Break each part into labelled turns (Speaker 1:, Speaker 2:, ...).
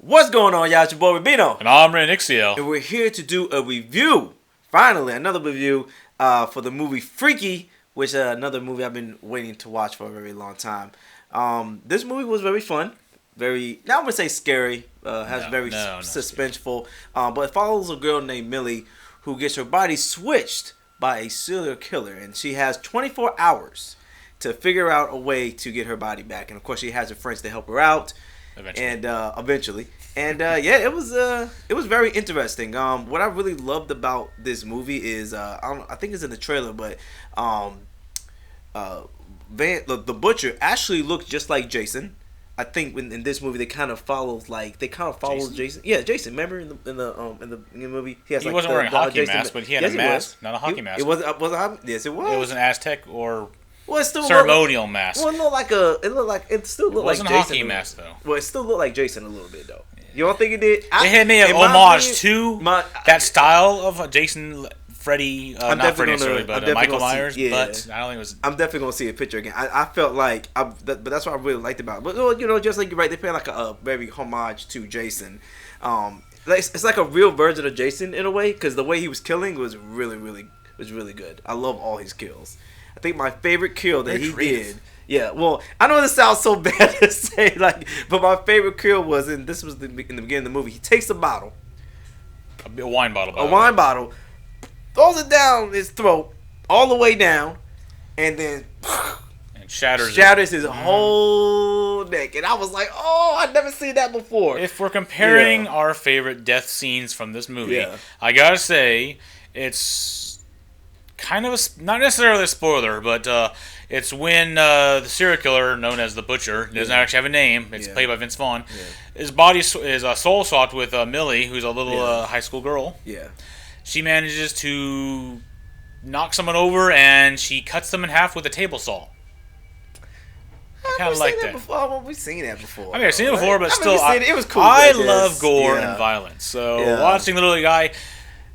Speaker 1: What's going on, y'all? It's your boy Rubino.
Speaker 2: And I'm Rionyxiel.
Speaker 1: And we're here to do a review. Finally, another review for the movie Freaky, which is another movie I've been waiting to watch for a very long time. This movie was very fun. Very, now I'm going to say scary. Suspenseful. But it follows a girl named Millie who gets her body switched by a serial killer. And she has 24 hours to figure out a way to get her body back. And of course, she has her friends to help her out. Eventually. It was very interesting. What I really loved about this movie is I think it's in the trailer, but the butcher actually looks just like Jason. I think in this movie they kind of follow Jason. Yeah, Jason. Remember in the movie
Speaker 2: he wasn't wearing a hockey mask, but he had a mask, not a hockey mask.
Speaker 1: It was yes, it was.
Speaker 2: It was an Aztec or
Speaker 1: still
Speaker 2: ceremonial mask.
Speaker 1: Well, it still looked like Jason.
Speaker 2: It wasn't a hockey mask though.
Speaker 1: Well, it still looked like Jason a little bit though. You don't think it did?
Speaker 2: It had made an homage to that style of Jason, Freddy, not Freddy necessarily, but Michael Myers. But I don't think it was.
Speaker 1: I'm definitely gonna see a picture again. I felt like, but that's what I really liked about it. But just like you're right, they pay like a very homage to Jason. It's like a real version of Jason in a way, because the way he was killing was really good. I love all his kills. I think my favorite kill that he did. Yeah, well, I know this sounds so bad to say, but my favorite kill was, and this was in the beginning of the movie. He takes a bottle,
Speaker 2: a wine bottle,
Speaker 1: throws it down his throat, all the way down, and then shatters his whole neck. And I was like, oh, I've never seen that before.
Speaker 2: If we're comparing our favorite death scenes from this movie, I gotta say, it's kind of not necessarily a spoiler, but it's when the serial killer, known as the Butcher, doesn't actually have a name. It's played by Vince Vaughn. Yeah. His body is soul swapped with Millie, who's a little high school girl. Yeah. She manages to knock someone over, and she cuts them in half with a table saw. I kind of like that.
Speaker 1: We've seen that before.
Speaker 2: I mean, I've seen it before, but still,
Speaker 1: it was cool.
Speaker 2: I love gore and violence. So watching the little guy.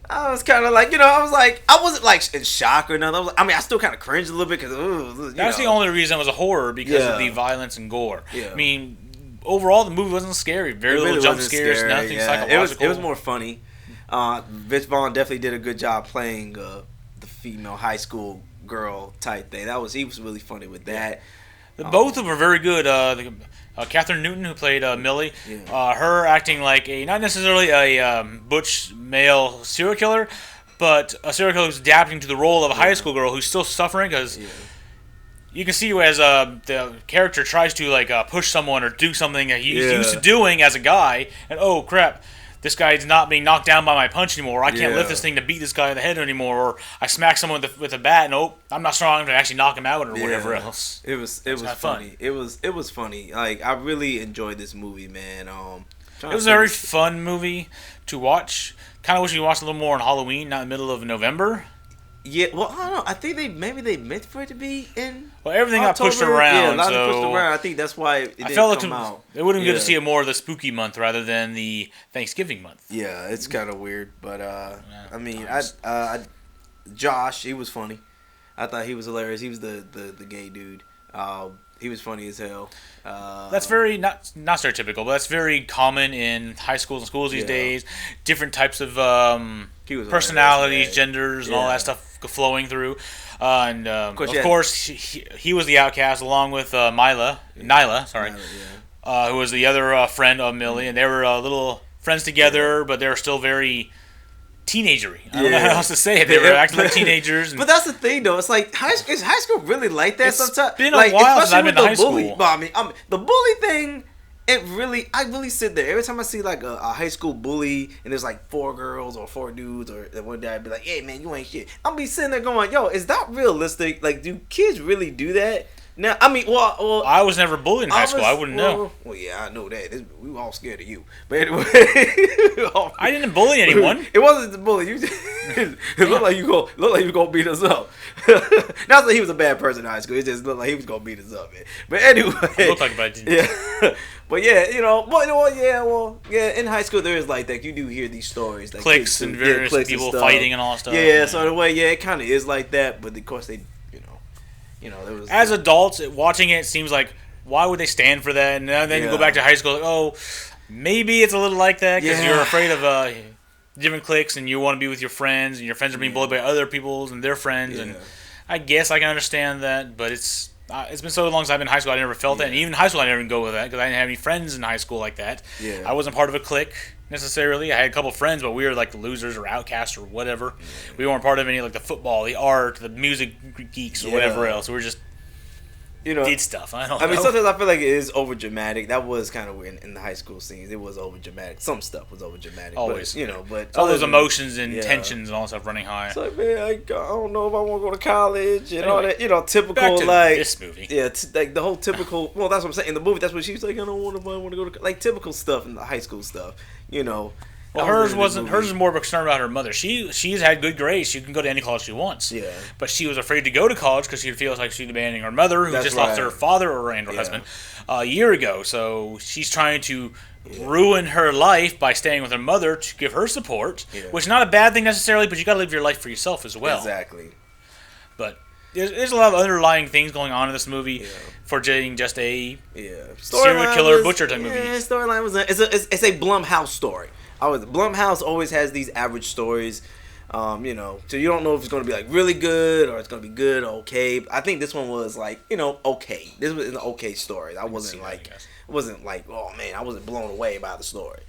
Speaker 1: I was kind of like, I wasn't like in shock or nothing. I still kind of cringed a little bit because
Speaker 2: that's the only reason it was a horror, because of the violence and gore. Yeah. I mean, overall the movie wasn't scary. Very little jump scares, nothing psychological.
Speaker 1: It was more funny. Vince Vaughn definitely did a good job playing the female high school girl type thing. He was really funny with that.
Speaker 2: Both of them are very good. Catherine Newton, who played Millie, her acting like not necessarily a butch male serial killer, but a serial killer who's adapting to the role of a high school girl who's still suffering, because you can see as the character tries to push someone or do something that he's used to doing as a guy, and oh crap, this guy's not being knocked down by my punch anymore. I can't lift this thing to beat this guy in the head anymore. Or I smack someone with a bat, and I'm not strong enough to actually knock him out or whatever else.
Speaker 1: It was funny. It was funny. I really enjoyed this movie, man.
Speaker 2: It was a very fun movie to watch. Kind of wish we watched a little more on Halloween, not in the middle of November.
Speaker 1: Yeah, well, I don't know. I think they meant for it to be in.
Speaker 2: Well, everything got pushed around.
Speaker 1: Yeah, a lot pushed around. I think that's why it didn't come out.
Speaker 2: It would have been good to see it more of the spooky month rather than the Thanksgiving month.
Speaker 1: Yeah, it's kind of weird, but Josh, he was funny. I thought he was hilarious. He was the gay dude. He was funny as hell.
Speaker 2: That's very not stereotypical, but that's very common in high schools and schools these days. Different types of personalities, genders, and all that stuff flowing through. Of course, he was the outcast along with Nyla, who was the other friend of Millie, and they were little friends together, but they were still very teenagery. I don't know how else to say it. They were acting like teenagers.
Speaker 1: But that's the thing, though. It's like is high school really like that? Sometimes
Speaker 2: it's been a while since I've been to high
Speaker 1: school. But the bully thing. I really sit there every time I see like a high school bully and there's like 4 girls or 4 dudes or one day I'd be like, hey man, you ain't shit. I'll be sitting there going, yo, is that realistic? Like, do kids really do that? Now, well,
Speaker 2: I was never bullied in high school. I wouldn't know.
Speaker 1: Well, yeah, I know that. We were all scared of you. But anyway,
Speaker 2: I didn't bully anyone.
Speaker 1: It wasn't the bully. It looked like you gonna beat us up. Not that he was a bad person in high school. It just looked like he was gonna beat us up, man. But anyway,
Speaker 2: it looked like I didn't.
Speaker 1: Yeah. But yeah, in high school there is like that. You do hear these stories, like
Speaker 2: cliques and various people fighting and all that stuff.
Speaker 1: Yeah, so in a way, it kind of is like that. But of course, there was
Speaker 2: as adults watching it seems like, why would they stand for that? And then you go back to high school, like, oh, maybe it's a little like that because
Speaker 1: Yeah.
Speaker 2: you're afraid of different cliques and you want to be with your friends and your friends are being bullied by other people's and their friends and I guess I can understand that, but it's been so long since I've been in high school I never felt that, and even in high school I didn't even go with that because I didn't have any friends in high school like that.
Speaker 1: Yeah.
Speaker 2: I wasn't part of a clique necessarily. I had a couple friends, but we were like the losers or outcasts or whatever. We weren't part of any like the football, the art, the music geeks or whatever else. We were just did stuff. I mean,
Speaker 1: sometimes I feel like it is over dramatic. That was kind of weird in the high school scenes. It was over dramatic. Some stuff was over dramatic.
Speaker 2: Always,
Speaker 1: but
Speaker 2: all those emotions and tensions and all that stuff running high.
Speaker 1: It's like, man, I don't know if I want to go to college and all that. Typical
Speaker 2: back to
Speaker 1: like
Speaker 2: this movie.
Speaker 1: Yeah, like the whole typical. Well, that's what I'm saying. In the movie, that's what she was like. I don't want to go to like typical stuff in the high school stuff.
Speaker 2: Well, hers wasn't. Hers was more of a concern about her mother. She's had good grades. She can go to any college she wants.
Speaker 1: Yeah.
Speaker 2: But she was afraid to go to college because she feels like she's abandoning her mother, who just lost her father and her husband a year ago. So she's trying to ruin her life by staying with her mother to give her support, which is not a bad thing necessarily. But you got to live your life for yourself as well.
Speaker 1: Exactly.
Speaker 2: But there's a lot of underlying things going on in this movie for being just a serial killer butcher type movie.
Speaker 1: Yeah, storyline was it's a Blumhouse story. Blumhouse always has these average stories, so you don't know if it's going to be like really good or it's going to be good or okay. I think this one was like okay. This was an okay story. I wasn't like oh man, I wasn't blown away by the story.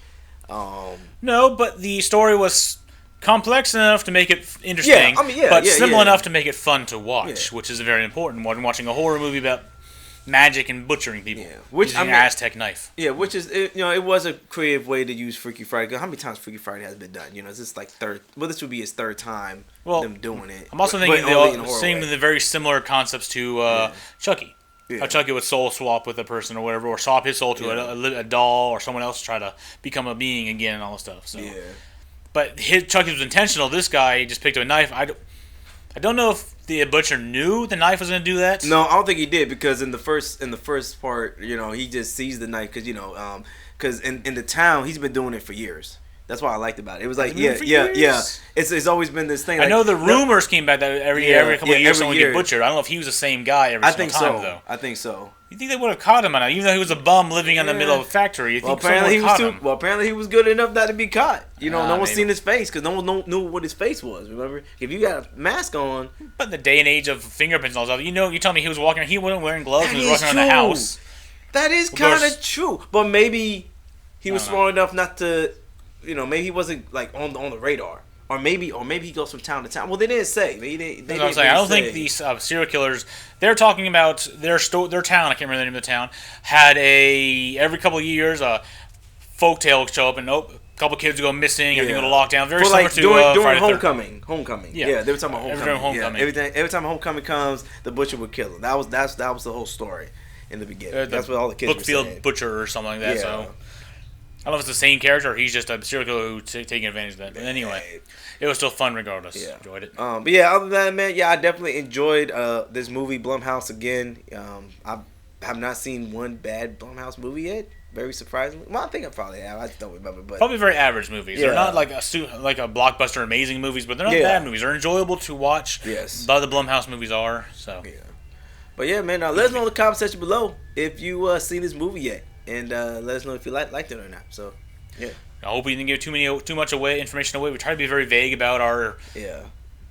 Speaker 2: No, but the story was complex enough to make it interesting, but simple enough to make it fun to watch, which is very important when watching a horror movie about magic and butchering people using an Aztec knife.
Speaker 1: Yeah, which is it was a creative way to use Freaky Friday. 'Cause how many times Freaky Friday has been done? Is this like third? Well, this would be his third time them doing it.
Speaker 2: I'm also thinking the very similar concepts to Chucky. Yeah. How Chucky would soul swap with a person or whatever, or swap his soul to a doll or someone else to try to become a being again and all this stuff. So. Yeah. But Chucky was intentional. This guy just picked up a knife. I don't know if the butcher knew the knife was going to do that.
Speaker 1: No, I don't think he did because in the first part, he just sees the knife because in the town he's been doing it for years. That's what I liked about it. It was like yeah. It's always been this thing.
Speaker 2: I know the rumors came back that every couple of years someone would get butchered. I don't know if he was the same guy every single time though.
Speaker 1: I think so.
Speaker 2: You think they would have caught him on that, even though he was a bum living in the middle of a factory? You think
Speaker 1: apparently he was good enough not to be caught. No one's seen his face because no one knew what his face was. Remember, if you got a mask on.
Speaker 2: But in the day and age of fingerprints and all that stuff, you tell me he was walking. He wasn't wearing gloves. He was walking around the house.
Speaker 1: That is kind of true, but maybe he was smart enough not to. Maybe he wasn't like on the radar. Or maybe he goes from town to town. Well, they didn't say. That's
Speaker 2: what I'm saying. I don't think these serial killers. They're talking about their town. I can't remember the name of the town. Had every couple of years a folktale show up, and a couple kids go missing, or go to lockdown. Very similar to
Speaker 1: during Homecoming. Yeah, they were talking about Homecoming. Every time Homecoming comes, the butcher would kill him. That was the whole story in the beginning. That's what all the kids were saying.
Speaker 2: Brookfield Butcher or something like that. Yeah. So. I don't know if it's the same character or he's just a serial killer who's taking advantage of that. But anyway, it was still fun regardless. Yeah. Enjoyed it.
Speaker 1: But yeah, other than that, man, I definitely enjoyed this movie, Blumhouse, again. I have not seen one bad Blumhouse movie yet. Very surprisingly. Well, I think I probably have. I just don't remember. But
Speaker 2: probably very average movies. Yeah. They're not like a blockbuster amazing movies, but they're not bad movies. They're enjoyable to watch. Yes. But the Blumhouse movies are. So. Yeah.
Speaker 1: But yeah, man, let us know in the comment section below if you seen this movie yet. And let us know if you liked it or not. So, yeah.
Speaker 2: I hope we didn't give too much information away. We try to be very vague about our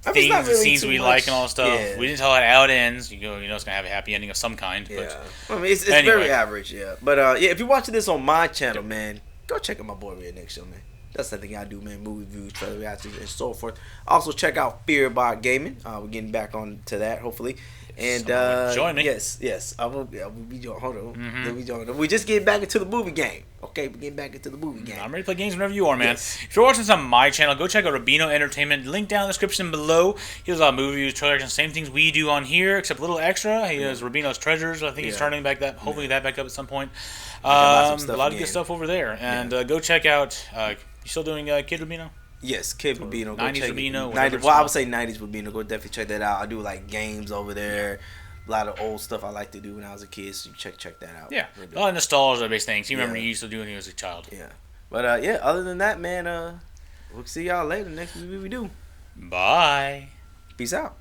Speaker 2: things and scenes we like and all that stuff. Yeah. We didn't tell how it ends. It's gonna have a happy ending of some kind. But
Speaker 1: I mean, it's very average. Yeah, but if you're watching this on my channel, man, go check out my boy Rionyxiel, man. That's the thing I do, man. Movie reviews, trailer reactions, and so forth. Also, check out Fear About Gaming. We're getting back on to that, hopefully. And
Speaker 2: join me.
Speaker 1: Yes, I will be joining. Hold on, let me join. We just getting back into the movie game. Okay, we're getting back into the movie game.
Speaker 2: I'm ready to play games whenever you are, man. Yes. If you're watching this on my channel, go check out Rubino Entertainment. Link down in the description below. He does a lot of movie reviews, trailers, and same things we do on here, except a little extra. He does Rubino's Treasures. I think he's starting back that. Hopefully that back up at some point. A lot of good stuff over there. And go check out. You still doing Kid Rubino?
Speaker 1: Yes, Kid Rubino.
Speaker 2: 90s Rubino.
Speaker 1: I would say 90s Rubino. Go definitely check that out. I do like games over there. A lot of old stuff I like to do when I was a kid, so you check that out.
Speaker 2: Yeah, a lot of nostalgia-based things. You remember you used to do when you was a child.
Speaker 1: Yeah, but other than that, man, we'll see y'all later. Next movie we do.
Speaker 2: Bye.
Speaker 1: Peace out.